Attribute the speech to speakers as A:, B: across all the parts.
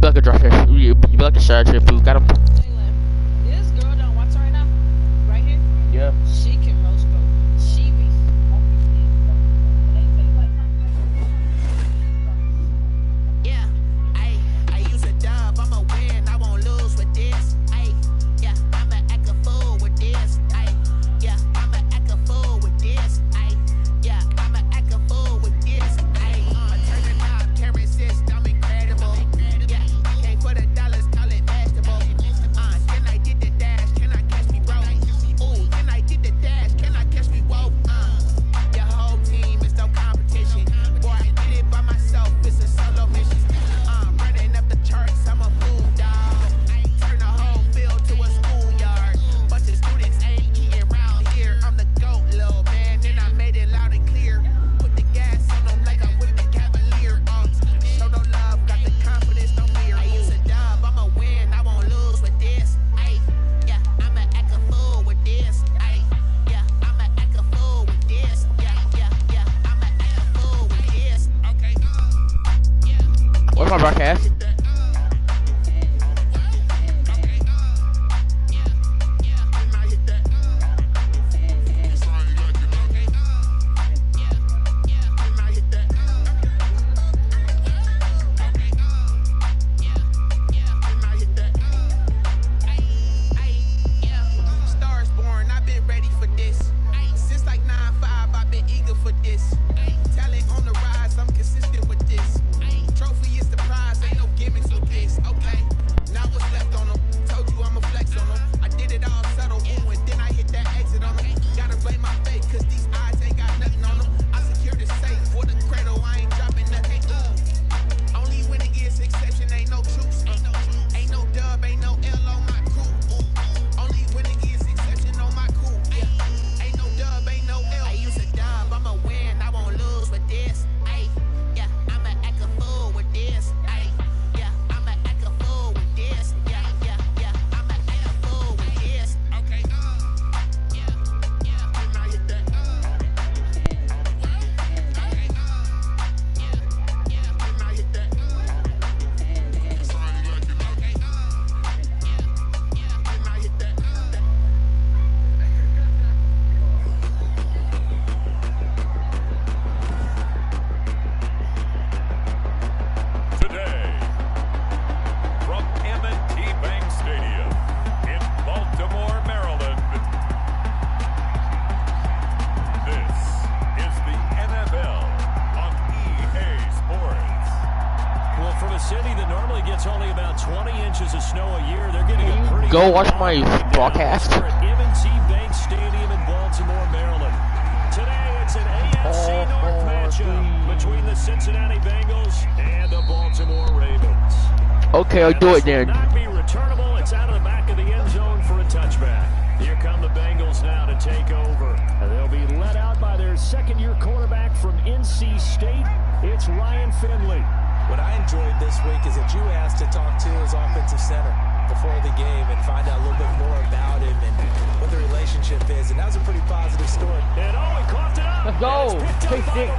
A: like a dropper. You be like a shot boo. Got him.
B: This girl don't watch right now. Right here.
A: Yeah.
B: She can roast bro. She be.
C: Yeah, I use a dub. I'ma win. I won't lose with this. Yeah, I'ma act a fool with this. Yeah, I'ma act a fool with this. Yeah, I'ma act a fool with this. I turn the knob, carry assist, I'm incredible. Yeah, can't put $1, call it vegetable. Then I did the dash, can I catch me, bro? Ooh, then I did the dash, can I catch me, whoa? Your whole team is no competition. Boy, I did it by myself, it's a solo mission. Running up the charts, I'm a fool, dog. Turn the whole field to a schoolyard. Bunch of students ain't eating around here. I'm the GOAT, little man, and I made it loud and clear. Put the gas on them like I'm with the Cavalier. Show no love, got the confidence, no fear. I use a dub, I'ma win, I won't lose with this. Yeah, I'ma act a fool with this. Yeah, I'ma act a fool with this. Yeah, I'ma act a fool with this. Okay.
A: Where's my broadcast?
C: Stars born, I've been ready for this. Since like 9-5, I've been eager for this. Talent on the rise, I'm consistent with this. Trophy is the prize, ain't no gimmicks with this. Okay, now what's left on them? Told you I'ma flex on them. I did it all subtle, ooh, and then I hit that exit on them. Gotta blame my fate, cause these eyes ain't got nothing on them. I secured the safe for the cradle, I ain't dropping nothing. Only winning is exception, ain't no truce. Ain't no dub, ain't no L on my crew. Only winning is exception on my crew. Ain't no dub, ain't no L. I use a dub, I'ma win, I won't lose with this. Yeah, I'ma act a fool with this. Yeah, I'ma act a fool with this. Yeah, I'ma act a fool with this. Okay. When I hit that. When I hit that.
D: Today, from M&T Bank Stadium in Baltimore, Maryland, this is the NFL on EA Sports.
E: Well, from a city that normally gets only about 20 inches of snow a year, they're getting a pretty
A: Go watch my broadcast.
E: We're at M&T Bank Stadium in Baltimore, Maryland. Today, it's an AFC North matchup between the Cincinnati Bengals and the Baltimore Ravens.
A: Okay, I'll do it then.
E: Not be returnable. It's out of the back of the end zone for a touchback. Here come the Bengals now to take over. They'll be led out by their second-year quarterback from NC State. It's Ryan Finley.
F: What I enjoyed this week is that you asked to talk to his offensive center before the game and find out a little bit more about him and what the relationship is, and that was a pretty positive story.
E: And he coughed it up.
A: Let's go. K6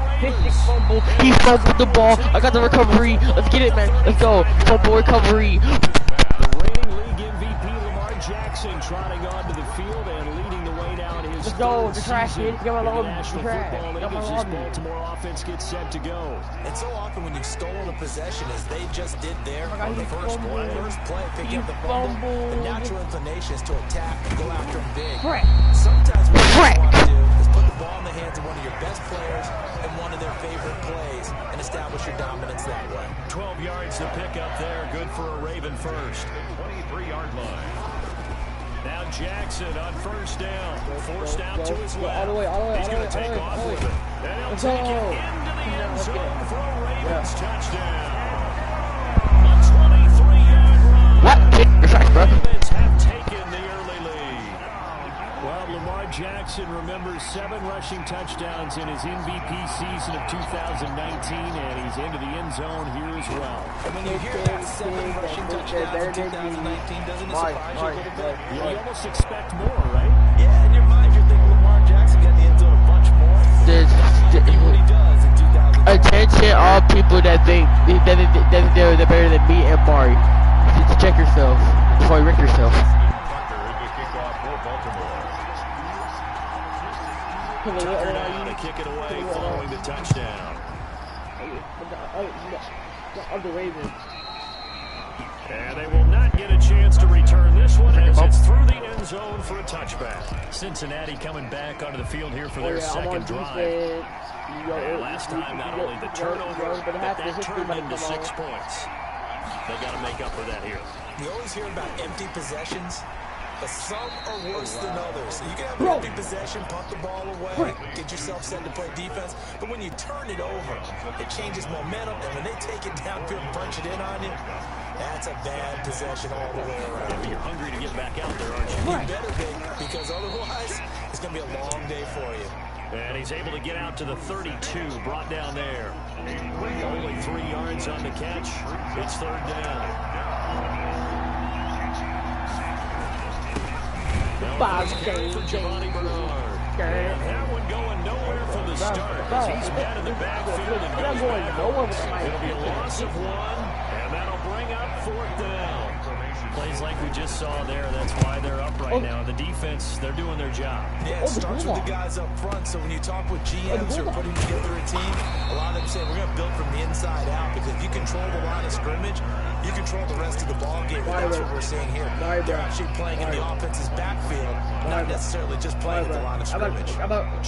A: fumble. He fumbled the ball. I got the recovery. Let's get it, man. Let's go. Fumble recovery.
E: The reigning league MVP Lamar Jackson trotting onto the field and leading the way down his
A: Let's go.
E: third
A: The trash,
E: season
A: kid. Get my
E: in the
A: load.
E: National
A: The trash.
E: Football League
A: Get my
E: as this
A: load.
E: Baltimore offense gets set to go.
F: And so often when you've stolen a possession, as they just did there on the first play, picking up the fumble, the natural inclination is to attack and go after him big. Sometimes what you want to do is put the ball in the hands of one of your best players and one of their favorite plays and establish your dominance that way.
E: 12 yards to pick up there. Good for a Raven first.
D: 23-yard line.
E: Now Jackson on first down. Forced out to his left.
A: All the way.
E: He's going to take off with it. And he'll take it into the end zone for a Ravens touchdown. A 23-yard run.
A: What? You're trash, bro.
E: Ravens have taken the early lead. Well, Lamar Jackson remembers 7 rushing touchdowns in his MVP season of 2019, and he's into the end zone here as well.
F: And when you hear that 7 rushing touchdowns in 2019, doesn't it surprise you a little bit?
E: You almost expect more, right?
F: Yeah, in your mind you're thinking Lamar Jackson got the end zone a bunch more.
A: This,
F: That's what he does in 2019.
A: attention, all all people that think they're better than me and Mari. Just check yourself before you wreck yourself.
E: To kick it away following the touchdown.
A: Of the Ravens.
E: And they will not get a chance to return this one as it's through the end zone for a touchback. Cincinnati coming back onto the field here for their second drive. And last time, not only the turnover, but that turned into 6 points. They got to make up for that here.
F: You always hear about empty possessions, but some are worse than others. You can have an empty possession, punt the ball away, get yourself set to play defense, but when you turn it over, it changes momentum, and when they take it downfield and punch it in on you, that's a bad possession all the way around.
E: Yeah, you're hungry to get back out there, aren't you?
F: You better be, because otherwise, it's going to be a long day for you.
E: And he's able to get out to the 32, brought down there. Only 3 yards on the catch. It's third down. For Giovanni Bernard. And that one going nowhere from the start as he's been in the backfield and goes back. It'll be a loss of 1, and that'll bring up 4th down. Plays like we just saw there, that's why they're up right now. The defense, they're doing their job.
F: Yeah, it starts with the guys up front, so when you talk with GMs who are putting together a team, a lot of them say we're going to build from the inside out, because if you control the line of scrimmage, you control the rest of the ball game, and that's what we're seeing here. They're actually playing in the offense's backfield, not necessarily just playing at the line of scrimmage.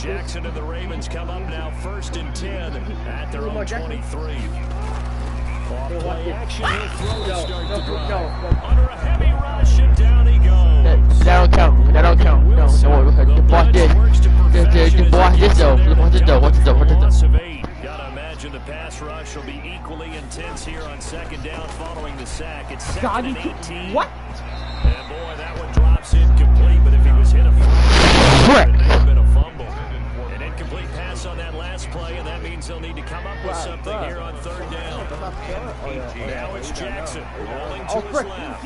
E: Jackson and the Ravens come up now 1st and 10 at their own 23. Play action, he'll throw to start the drive. Under a heavy rush, and down he goes.
A: That don't count. That don't count. No, the boss did. The boss did though. What's the
E: Loss of 8. Gotta imagine the pass rush will be equally intense here on 2nd down following the sack. It's 2nd and 18.
A: What?
E: And boy, that one drops incomplete, but if he was hit a flag, it may have been a fumble. An incomplete pass on that last play, and that means they'll need to come up with something here on 3rd down. Now it's Jackson rolling to his left.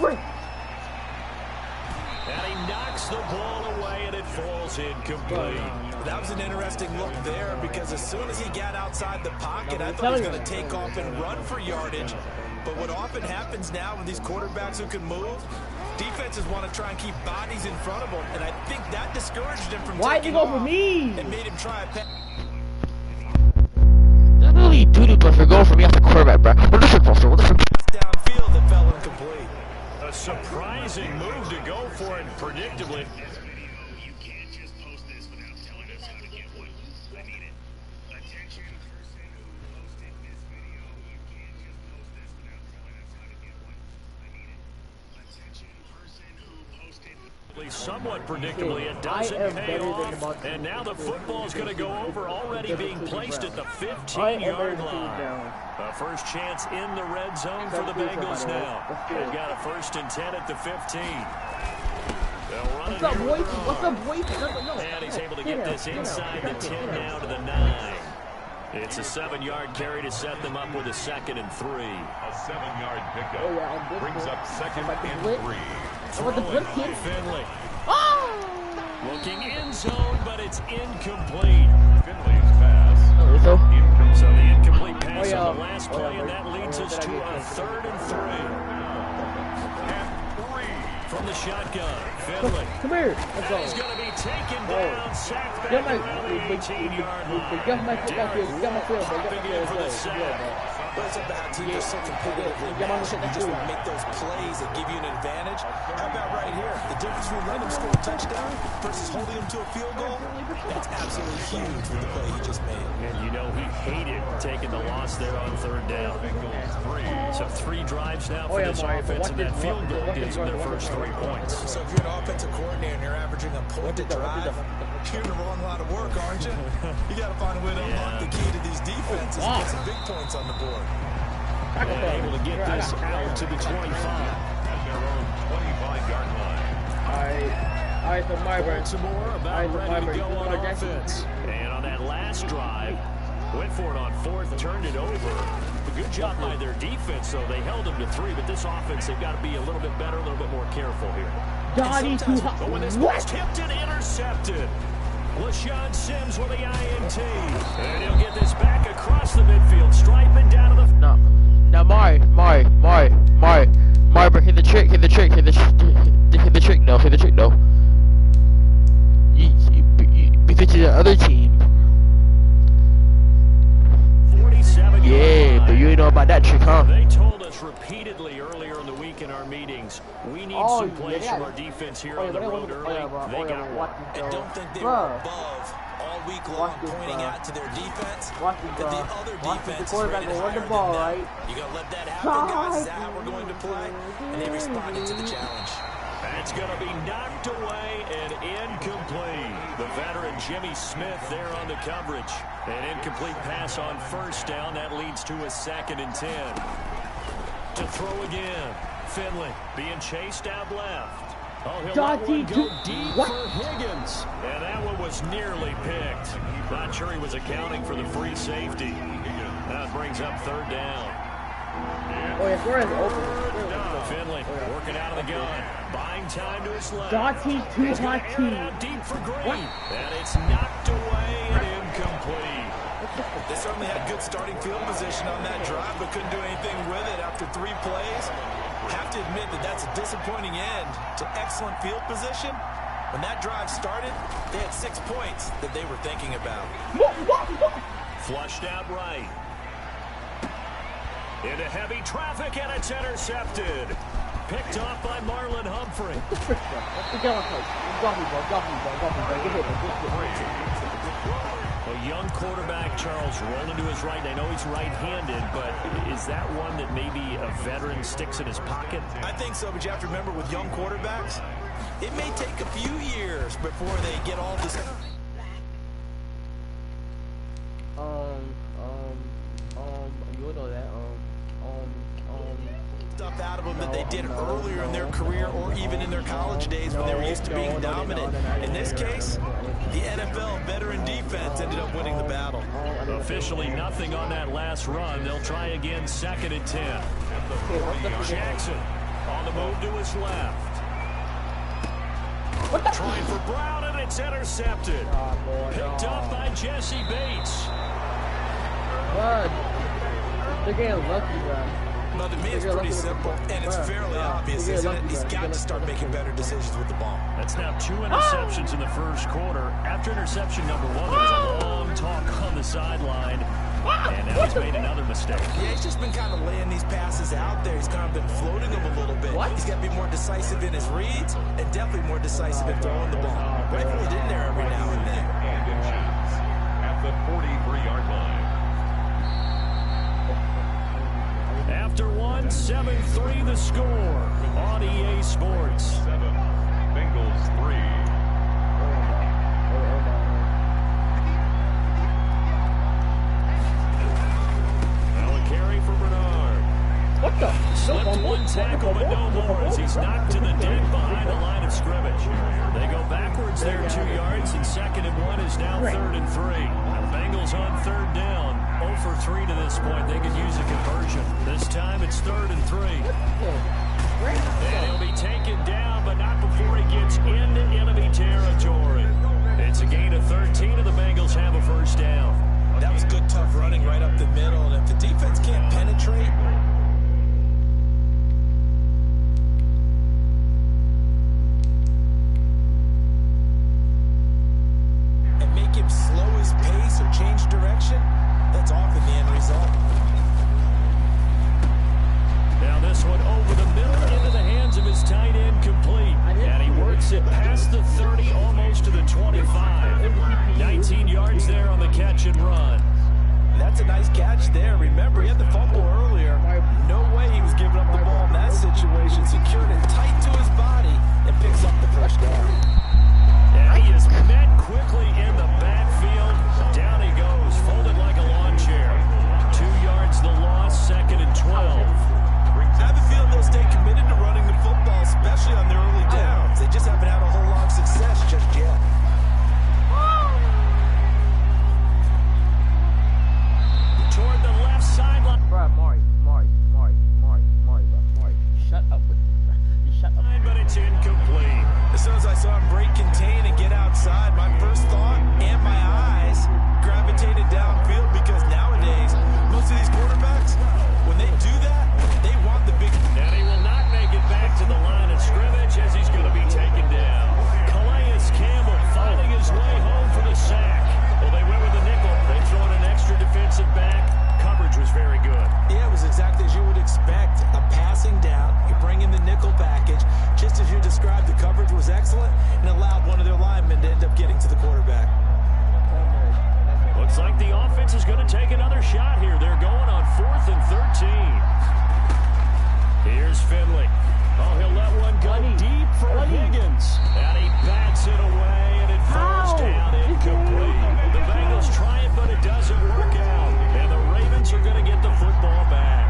E: And he knocks the ball away, and it falls incomplete.
F: That was an interesting look there, because as soon as he got outside the pocket, I thought he was going to take off and run for yardage. But what often happens now with these quarterbacks who can move, defenses want to try and keep bodies in front of them, and I think that discouraged him from taking off and made him try a pass.
A: That's really doo-doo but for going for me as a quarterback, bro. What the fuck?
F: Downfield that fell incomplete.
E: A surprising move to go for it predictably.
G: You can't just post this without telling us how to get one. I need it. Attention person who posted this video. You can't just post this without telling us how to get one. I need it. Attention person who posted.
E: Somewhat predictably, it doesn't pay off, and now the football's going to go over, already being placed at the 15-yard line. A first chance in the red zone for the Bengals now. They've got a 1st and 10 at the 15. They'll run it here.
A: What's up, boys?
E: And he's able to get this inside the 10 now to the 9. It's a 7-yard carry to set them up with a 2nd and 3.
D: A 7-yard pickup brings up 2nd and 3.
E: Throwing Finley. Looking end zone, but it's incomplete.
D: Finley's pass.
E: So the incomplete pass on the last play, and that leads us to a 3rd and 3. From the shotgun, Finley.
A: Come here. Let's go.
E: He's going to be taken down, sacked back around the 18-yard line. Popping in for the sack.
F: But it's a bad team. They're so competitive. You just want to make those plays that give you an advantage. How about right here? The difference between letting them score a touchdown versus holding them to a field goal, that's absolutely huge with the play he just made.
E: And you know he hated taking the loss there on 3rd down. So 3 drives now for this offense, and that field goal gives them their first 3 points.
F: So if you're an offensive coordinator and you're averaging a point to drive, you're in the wrong line of work, aren't you? You got to find a way to unlock the key to these defenses and get some big points on the board.
E: And able to get this out to the 25.
D: At their own 25-yard line.
A: All right, so my turn.
E: Baltimore about ready to go on offense. And on that last drive, went for it on 4th, turned it over. A good job by their defense, though. They held them to 3, but this offense, they've got to be a little bit better, a little bit more careful here. But when this ball's tipped and intercepted, LaShawn Sims with the INT. And he'll get this back across the midfield, striping down
A: Now Mari, bro, hit the trick, no, You beat the other team.
E: 47
A: Yeah, but you ain't know about that trick, huh?
E: They told us repeatedly earlier in the week in our meetings, we need some plays from our defense here on the road early. They got one.
F: And don't think they were above all week long pointing out to their defense. That the other defense is ready to hire them now. You gotta let that happen, guys. Is that how we're going to play? And they responded to the challenge.
E: That's going to be knocked away and incomplete. The veteran Jimmy Smith there on the coverage. An incomplete pass on first down. That leads to a 2nd and 10. To throw again. Finley being chased out left. Oh, he'll let one go deep for Higgins. And that one was nearly picked. Not sure he was accounting for the free safety. That brings up 3rd down. Finley working out of the gun. Buying time to his left. Deep for Green. And it's knocked away and incomplete.
F: They certainly had good starting field position on that drive, but couldn't do anything with it after 3 plays. Have to admit that that's a disappointing end to excellent field position. When that drive started, they had 6 points that they were thinking about.
E: Flushed out right. Into heavy traffic, and it's intercepted. Picked off by Marlon Humphrey. A young quarterback, Charles, rolling to his right. I know he's right-handed, but is that one that maybe a veteran sticks in his pocket?
F: I think so, but you have to remember with young quarterbacks, it may take a few years before they get all this.
A: You know that,
F: stuff out of them that they did earlier in their career or even in their college days when they were used to being dominant. In this case, the NFL veteran defense ended up winning the battle.
E: Officially nothing on that last run. They'll try again, 2nd and 10. Jackson on the move to his left. Trying for Brown, and it's intercepted. Picked up by Jesse Bates.
A: They're getting lucky, bro.
F: No, to me it's pretty simple, and it's fairly obvious, isn't it? He's got to start making better decisions with the ball.
E: That's now 2 interceptions in the first quarter. After interception number 1, there was a long talk on the sideline, and now he's made another mistake.
F: Yeah, he's just been kind of laying these passes out there. He's kind of been floating them a little bit. He's got to be more decisive in his reads, and definitely more decisive in throwing the ball. Rifled in there every now and then.
D: At the 43-yard line.
E: After 1, 7-3 the score on EA Sports.
D: 7, Bengals 3.
E: Now a carry for Bernard.
A: What the?
E: Slipped 1 tackle, but no more as he's knocked to the deck behind the line of scrimmage. They go backwards there 2 yards, and 2nd and 1 is now 3rd and 3. Now the Bengals on 3rd down. 0 for 3 to this point. They could use a conversion. This time it's 3rd and 3. And he'll be taken down, but not before he gets into enemy territory. It's a gain of 13, and the Bengals have a 1st down.
F: That was good, tough running right up the middle, and if the defense can't penetrate, and make him slow his pace or change direction, that's often the end result.
E: Now this one over the middle into the hands of his tight end, complete. And he works it past the 30, almost to the 25. 19 yards there on the catch and run.
F: That's a nice catch there. Remember, he had the fumble earlier. No way he was giving up the ball in that situation. Secured it tight to his body and picks up the 1st down.
E: And he is met quickly in the backfield. Down he goes, folded like a lawn chair. 2 yards the loss, 2nd and 12.
F: I have a feeling they'll stay committed to running the football, especially on their early downs. They just haven't had a whole lot of success just yet.
E: Toward the left sideline.
A: Bro, Mari, shut up with me. Shut up.
E: But it's incomplete.
F: As soon as I saw him break contain and get outside, my first thought and my eyes gravitated downfield
E: very good.
F: Yeah, it was exactly as you would expect. A passing down, you bring in the nickel package. Just as you described, the coverage was excellent and allowed one of their linemen to end up getting to the quarterback.
E: Looks like the offense is going to take another shot here. They're going on 4th and 13. Here's Finley. Oh, he'll let one go deep for Higgins. And he bats it away, and it falls down incomplete. The Bengals try it, but it doesn't work out. And the Ravens are going to get the football back.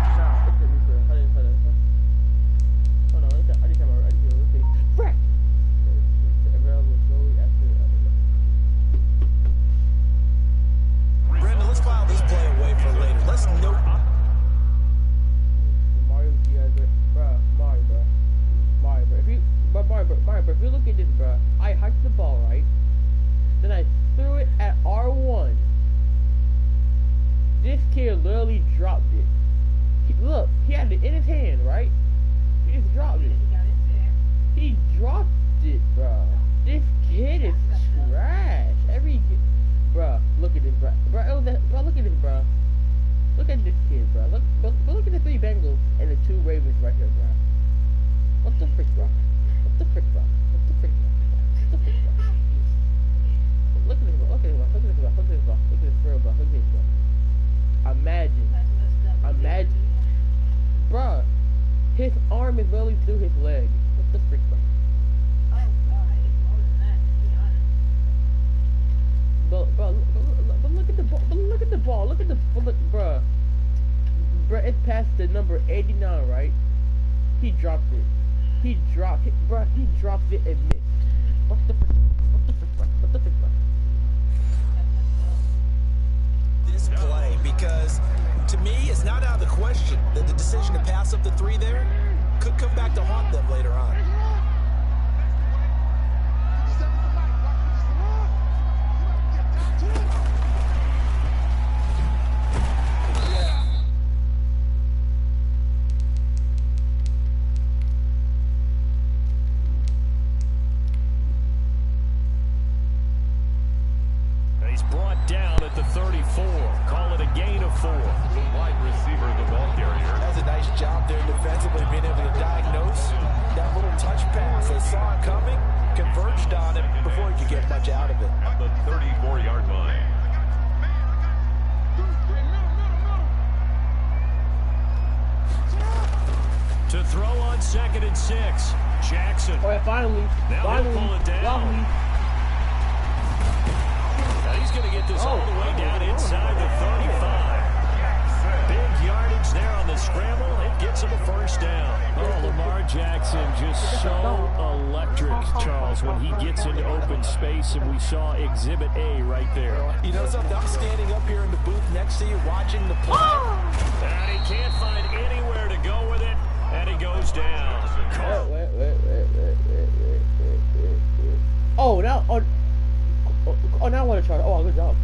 F: Brandon, let's file this play away for later. Let's note.
A: Mario, bro, if you look at this, bro, I hiked the ball, right? Then I threw it at R1. This kid literally dropped it. Look, he had it in his hand, right? He just dropped it. He dropped it, bro. This kid is trash. Bro, look at this, bro. Bro, look at this, bro. Look at this kid, bro. Look at the 3 Bengals and the 2 Ravens right here, bro. What the frick, bro? What the frick, bro? What the frick, bro? What the frick, bro? Look at this, bro. Look at this, bro. Look at this, bro. Look at this, bro. Look at this, bro. Look at this, bro. Imagine, bro. His arm is literally through his leg. What the frick, bro? But look at the ball. But look at the ball. Look, bro. Bro, it's past the number 89, right? He dropped it. He dropped it, bro. He dropped it and missed. What the frick? What the frick, bro? What the frick, bro?
F: This play, because to me, it's not out of the question that the decision to pass up the 3 there could come back to haunt them later on.
E: Brought down at the 34. Call it a gain of 4.
D: The wide receiver, the ball carrier.
F: Does a nice job there defensively, being able to diagnose that little touch pass. They saw it coming, converged on it before he could get much out of it.
D: At the 34-yard line.
E: To throw on 2nd and 6. Jackson.
A: Oh, yeah, finally.
E: Now he'll pull it down. He's going to get this all the way down inside the 35. Big yardage there on the scramble. It gets him a first down. Oh, Lamar Jackson just so electric, Charles, when he gets into open space, and we saw Exhibit A right there.
F: You know something? I'm standing up here in the booth next to you watching the play.
E: And he can't find anywhere to go with it, and he goes down.
A: Wait. Oh, now... Oh, now I want to charge. Oh, good job.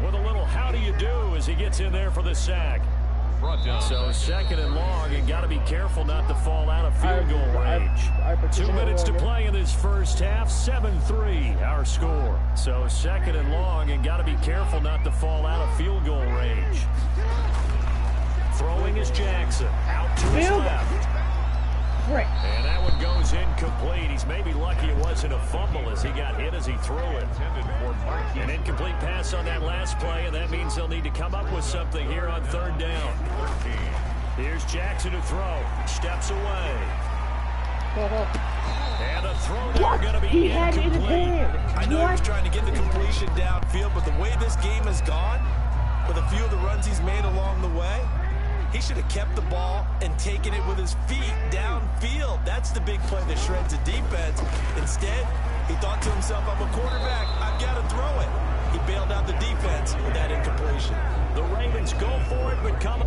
E: With a little how do you do as he gets in there for the sack. So 2nd and long, and got to be careful not to fall out of field goal range. 2 minutes to play in this first half, 7-3 our score. So 2nd and long, and got to be careful not to fall out of field goal range. Throwing is Jackson, out to his left.
A: Frick.
E: And that one goes incomplete. He's maybe lucky it wasn't a fumble as he got hit as he threw it. An incomplete pass on that last play, and that means they'll need to come up with something here on 3rd down. Here's Jackson to throw. Steps away. And a throw there going to be incomplete.
F: I know he was trying to get the completion downfield, but the way this game has gone, with a few of the runs he's made along the way, he should have kept the ball and taken it with his feet downfield. That's the big play that shreds the defense. Instead, he thought to himself, I'm a quarterback, I've got to throw it. He bailed out the defense with that incompletion.
E: The Ravens go for it, but come...